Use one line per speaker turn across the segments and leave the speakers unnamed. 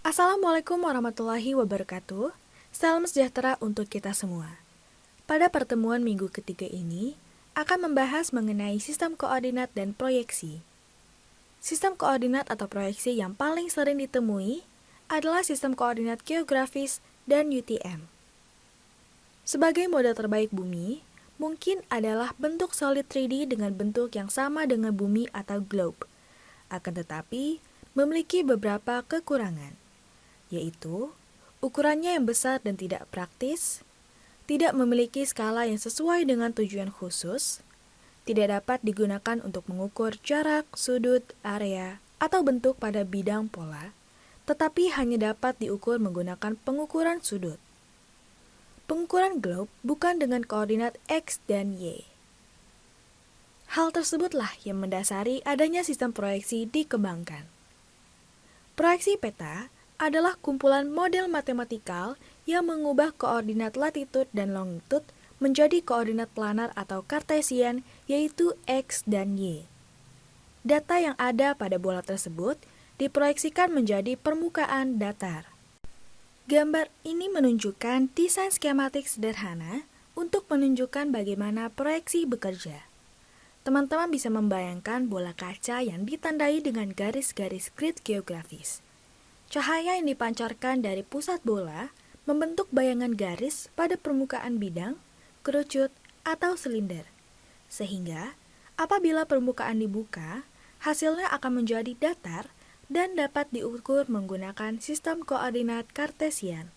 Assalamualaikum warahmatullahi wabarakatuh. Salam sejahtera untuk kita semua. Pada pertemuan minggu ketiga ini, akan membahas mengenai sistem koordinat dan proyeksi. Sistem koordinat atau proyeksi yang paling sering ditemui adalah sistem koordinat geografis dan UTM. Sebagai model terbaik bumi, mungkin adalah bentuk solid 3D dengan bentuk yang sama dengan bumi atau globe. Akan tetapi, memiliki beberapa kekurangan, yaitu ukurannya yang besar dan tidak praktis, tidak memiliki skala yang sesuai dengan tujuan khusus, tidak dapat digunakan untuk mengukur jarak, sudut, area, atau bentuk pada bidang pola, tetapi hanya dapat diukur menggunakan pengukuran sudut. Pengukuran globe bukan dengan koordinat X dan Y. Hal tersebutlah yang mendasari adanya sistem proyeksi dikembangkan. Proyeksi peta adalah kumpulan model matematikal yang mengubah koordinat latitud dan longitud menjadi koordinat planar atau kartesian, yaitu X dan Y. Data yang ada pada bola tersebut diproyeksikan menjadi permukaan datar. Gambar ini menunjukkan desain skematik sederhana untuk menunjukkan bagaimana proyeksi bekerja. Teman-teman bisa membayangkan bola kaca yang ditandai dengan garis-garis grid geografis. Cahaya yang dipancarkan dari pusat bola membentuk bayangan garis pada permukaan bidang, kerucut, atau silinder. Sehingga, apabila permukaan dibuka, hasilnya akan menjadi datar dan dapat diukur menggunakan sistem koordinat kartesian.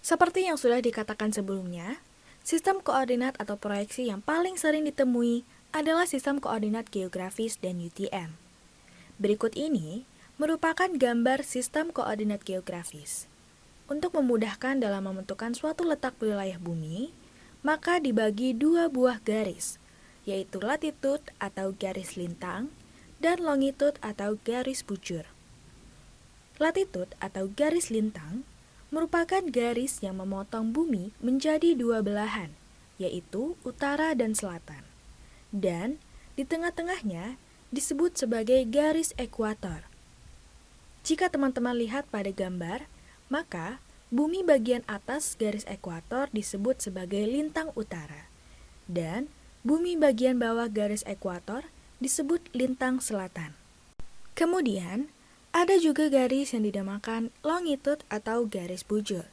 Seperti yang sudah dikatakan sebelumnya, sistem koordinat atau proyeksi yang paling sering ditemui adalah sistem koordinat geografis dan UTM. Berikut ini merupakan gambar sistem koordinat geografis. Untuk memudahkan dalam menentukan suatu letak wilayah bumi, maka dibagi dua buah garis, yaitu latitud atau garis lintang dan longitud atau garis bujur. Latitud atau garis lintang merupakan garis yang memotong bumi menjadi dua belahan, yaitu utara dan selatan. Dan di tengah-tengahnya disebut sebagai garis ekuator. Jika teman-teman lihat pada gambar, maka bumi bagian atas garis ekuator disebut sebagai lintang utara, dan bumi bagian bawah garis ekuator disebut lintang selatan. Kemudian, ada juga garis yang dinamakan longitud atau garis bujur,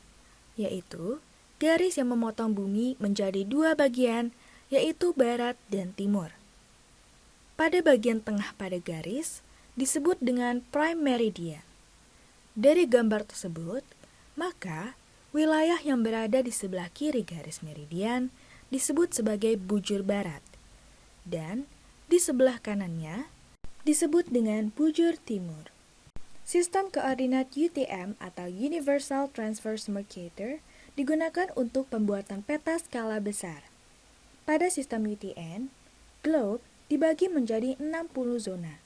yaitu garis yang memotong bumi menjadi dua bagian, yaitu barat dan timur. Pada bagian tengah pada garis disebut dengan prime meridian. Dari gambar tersebut, maka wilayah yang berada di sebelah kiri garis meridian disebut sebagai bujur barat, dan di sebelah kanannya disebut dengan bujur timur. Sistem koordinat UTM atau Universal Transverse Mercator digunakan untuk pembuatan peta skala besar. Pada sistem UTN, globe dibagi menjadi 60 zona,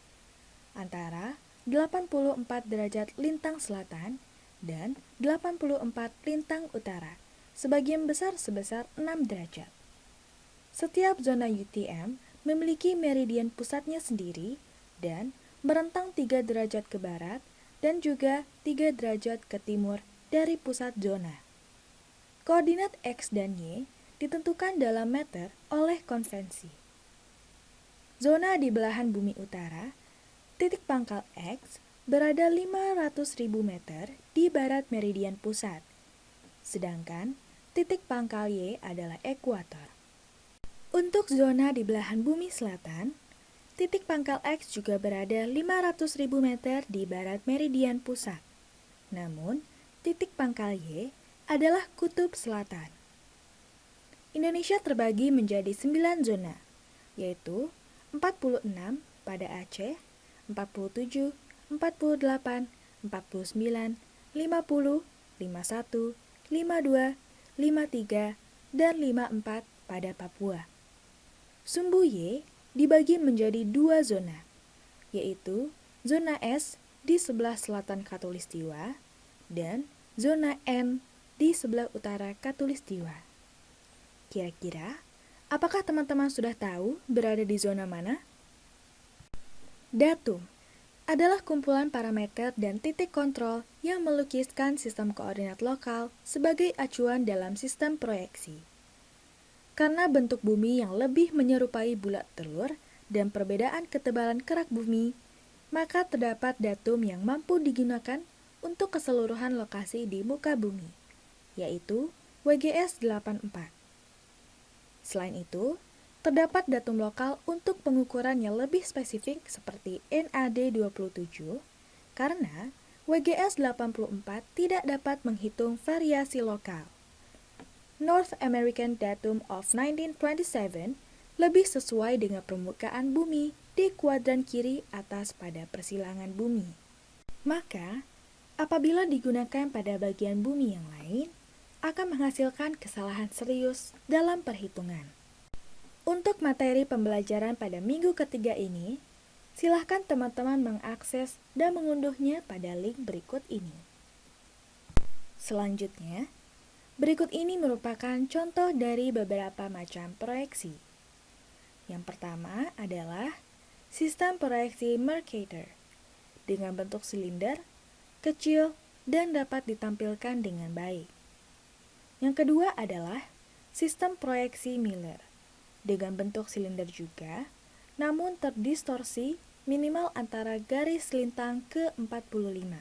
antara 84 derajat lintang selatan dan 84 lintang utara, sebagian besar sebesar 6 derajat. Setiap zona UTM memiliki meridian pusatnya sendiri dan merentang 3 derajat ke barat dan juga 3 derajat ke timur dari pusat zona. Koordinat X dan Y ditentukan dalam meter oleh konvensi. Zona di belahan bumi utara, titik pangkal X berada 500.000 meter di barat meridian pusat, sedangkan titik pangkal Y adalah ekuator. Untuk zona di belahan bumi selatan, titik pangkal X juga berada 500.000 meter di barat meridian pusat. Namun, titik pangkal Y adalah kutub selatan. Indonesia terbagi menjadi 9 zona, yaitu 46 pada Aceh, 47, 48, 49, 50, 51, 52, 53, dan 54 pada Papua. Sumbu Y dibagi menjadi 2 zona, yaitu zona S di sebelah selatan Khatulistiwa dan zona N di sebelah utara Khatulistiwa. Kira-kira, apakah teman-teman sudah tahu berada di zona mana? Datum. adalah kumpulan parameter dan titik kontrol yang melukiskan sistem koordinat lokal sebagai acuan dalam sistem proyeksi. Karena bentuk bumi yang lebih menyerupai bulat telur dan perbedaan ketebalan kerak bumi, maka terdapat datum yang mampu digunakan untuk keseluruhan lokasi di muka bumi, yaitu WGS 84. Selain itu, terdapat datum lokal untuk pengukuran yang lebih spesifik seperti NAD 27, karena WGS 84 tidak dapat menghitung variasi lokal. North American Datum of 1927 lebih sesuai dengan permukaan bumi di kuadran kiri atas pada persilangan bumi. Maka, apabila digunakan pada bagian bumi yang lain, akan menghasilkan kesalahan serius dalam perhitungan. Untuk materi pembelajaran pada minggu ketiga ini, silahkan teman-teman mengakses dan mengunduhnya pada link berikut ini. Selanjutnya, berikut ini merupakan contoh dari beberapa macam proyeksi. Yang pertama adalah sistem proyeksi Mercator dengan bentuk silinder, kecil, dan dapat ditampilkan dengan baik. Yang kedua adalah sistem proyeksi Miller dengan bentuk silinder juga, namun terdistorsi minimal antara garis lintang ke-45.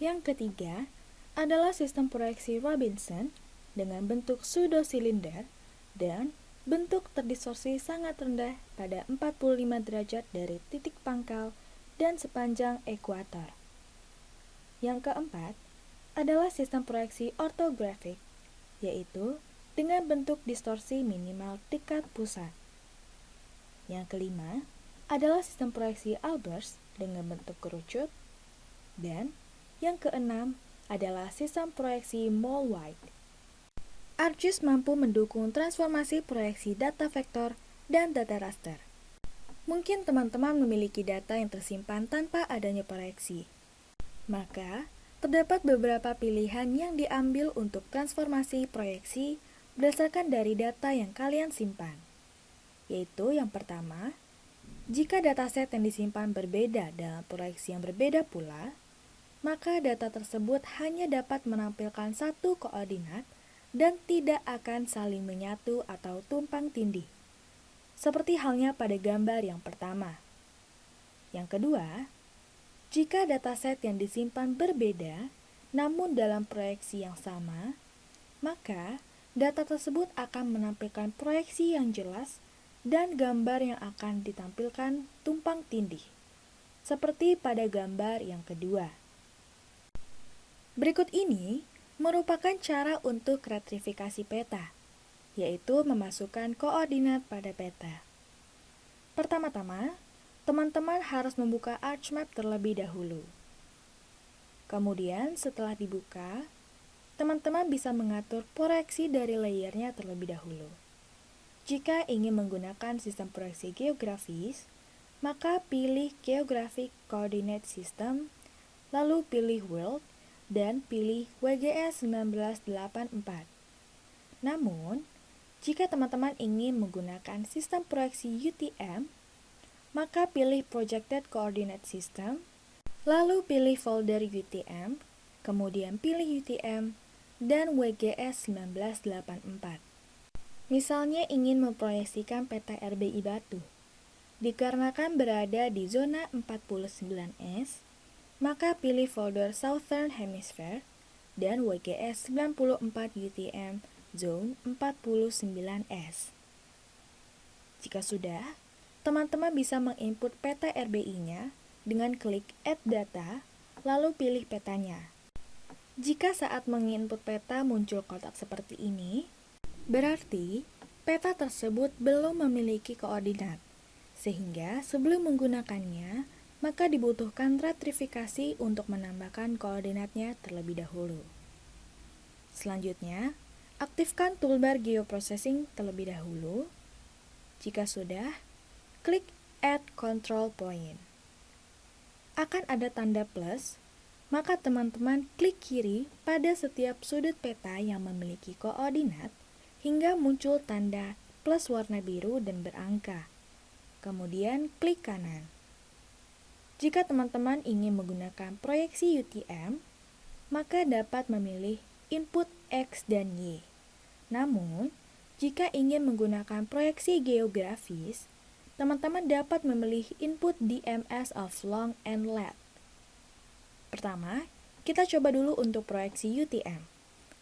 Yang ketiga adalah sistem proyeksi Robinson dengan bentuk pseudo-silinder dan bentuk terdistorsi sangat rendah pada 45 derajat dari titik pangkal dan sepanjang ekuator. Yang keempat adalah sistem proyeksi ortografik, yaitu dengan bentuk distorsi minimal tingkat pusat. Yang kelima adalah sistem proyeksi Albers dengan bentuk kerucut. Dan yang keenam adalah sistem proyeksi Moll-White. ArcGIS mampu mendukung transformasi proyeksi data vektor dan data raster. Mungkin teman-teman memiliki data yang tersimpan tanpa adanya proyeksi. Maka, terdapat beberapa pilihan yang diambil untuk transformasi proyeksi berdasarkan dari data yang kalian simpan. Yaitu yang pertama, jika dataset yang disimpan berbeda dalam proyeksi yang berbeda pula, maka data tersebut hanya dapat menampilkan satu koordinat dan tidak akan saling menyatu atau tumpang tindih. Seperti halnya pada gambar yang pertama. Yang kedua, jika dataset yang disimpan berbeda, namun dalam proyeksi yang sama, maka data tersebut akan menampilkan proyeksi yang jelas dan gambar yang akan ditampilkan tumpang tindih, seperti pada gambar yang kedua. Berikut ini merupakan cara untuk retrifikasi peta, yaitu memasukkan koordinat pada peta. Pertama-tama, teman-teman harus membuka ArcMap terlebih dahulu. Kemudian setelah dibuka, teman-teman bisa mengatur proyeksi dari layernya terlebih dahulu. Jika ingin menggunakan sistem proyeksi geografis, maka pilih Geographic Coordinate System, lalu pilih World, dan pilih WGS 1984. Namun, jika teman-teman ingin menggunakan sistem proyeksi UTM, maka pilih Projected Coordinate System, lalu pilih folder UTM, kemudian pilih UTM, dan WGS 1984. Misalnya ingin memproyeksikan peta RBI Batu. Dikarenakan berada di zona 49S, maka pilih folder Southern Hemisphere dan WGS 94 UTM Zone 49S. Jika sudah, teman-teman bisa menginput peta RBI-nya dengan klik Add Data, lalu pilih petanya. Jika saat menginput peta muncul kotak seperti ini, berarti peta tersebut belum memiliki koordinat, sehingga sebelum menggunakannya, maka dibutuhkan retrifikasi untuk menambahkan koordinatnya terlebih dahulu. Selanjutnya, aktifkan toolbar Geoprocessing terlebih dahulu. Jika sudah, klik Add Control Point. Akan ada tanda plus, maka teman-teman klik kiri pada setiap sudut peta yang memiliki koordinat hingga muncul tanda plus warna biru dan berangka. Kemudian klik kanan. Jika teman-teman ingin menggunakan proyeksi UTM, maka dapat memilih input X dan Y. Namun, jika ingin menggunakan proyeksi geografis, teman-teman dapat memilih input DMS of long and lat. Pertama, kita coba dulu untuk proyeksi UTM,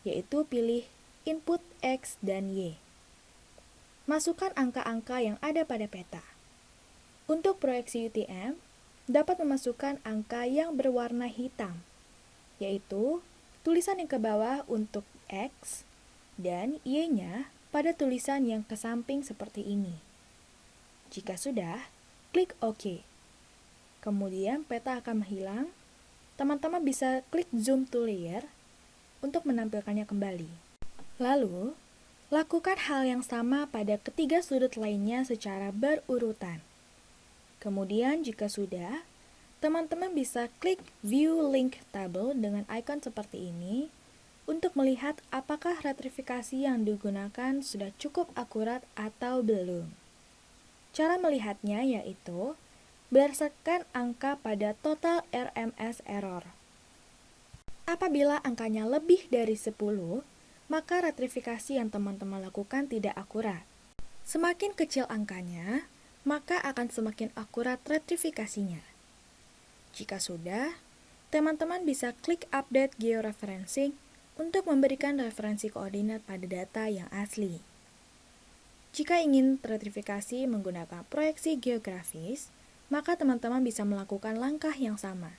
yaitu pilih input X dan Y. Masukkan angka-angka yang ada pada peta. Untuk proyeksi UTM, dapat memasukkan angka yang berwarna hitam, yaitu tulisan yang ke bawah untuk X dan Y-nya pada tulisan yang ke samping seperti ini. Jika sudah, klik OK. Kemudian peta akan menghilang. Teman-teman bisa klik zoom to layer untuk menampilkannya kembali. Lalu, lakukan hal yang sama pada ketiga sudut lainnya secara berurutan. Kemudian jika sudah, teman-teman bisa klik View Link Table dengan icon seperti ini untuk melihat apakah retrifikasi yang digunakan sudah cukup akurat atau belum. Cara melihatnya yaitu berdasarkan angka pada total RMS error. Apabila angkanya lebih dari 10, maka retrifikasi yang teman-teman lakukan tidak akurat. Semakin kecil angkanya, maka akan semakin akurat retrifikasinya. Jika sudah, teman-teman bisa klik Update Georeferencing untuk memberikan referensi koordinat pada data yang asli. Jika ingin retrifikasi menggunakan proyeksi geografis, maka teman-teman bisa melakukan langkah yang sama.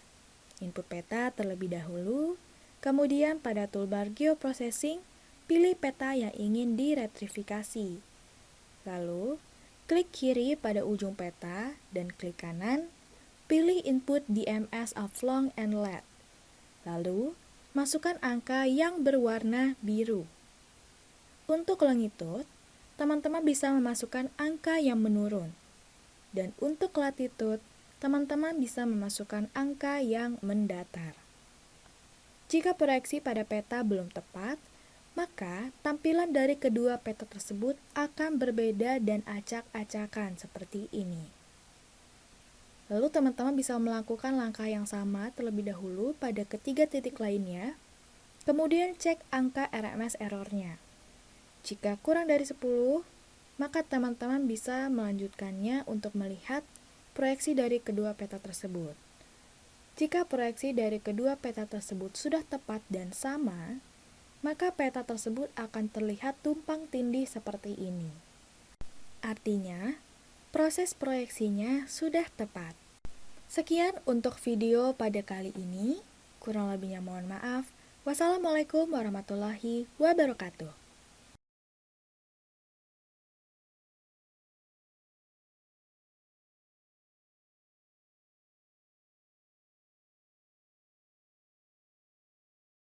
Input peta terlebih dahulu, kemudian pada toolbar Geoprocessing, pilih peta yang ingin diretrifikasi. Lalu, klik kiri pada ujung peta dan klik kanan, pilih input DMS of long and lat. Lalu, masukkan angka yang berwarna biru. Untuk longitude, teman-teman bisa memasukkan angka yang menurun. Dan untuk latitude, teman-teman bisa memasukkan angka yang mendatar. Jika proyeksi pada peta belum tepat, maka tampilan dari kedua peta tersebut akan berbeda dan acak-acakan seperti ini. Lalu teman-teman bisa melakukan langkah yang sama terlebih dahulu pada ketiga titik lainnya, kemudian cek angka RMS errornya. Jika kurang dari 10, maka teman-teman bisa melanjutkannya untuk melihat proyeksi dari kedua peta tersebut. Jika proyeksi dari kedua peta tersebut sudah tepat dan sama, maka peta tersebut akan terlihat tumpang tindih seperti ini. Artinya, proses proyeksinya sudah tepat. Sekian untuk video pada kali ini. Kurang lebihnya mohon maaf. Wassalamualaikum warahmatullahi wabarakatuh.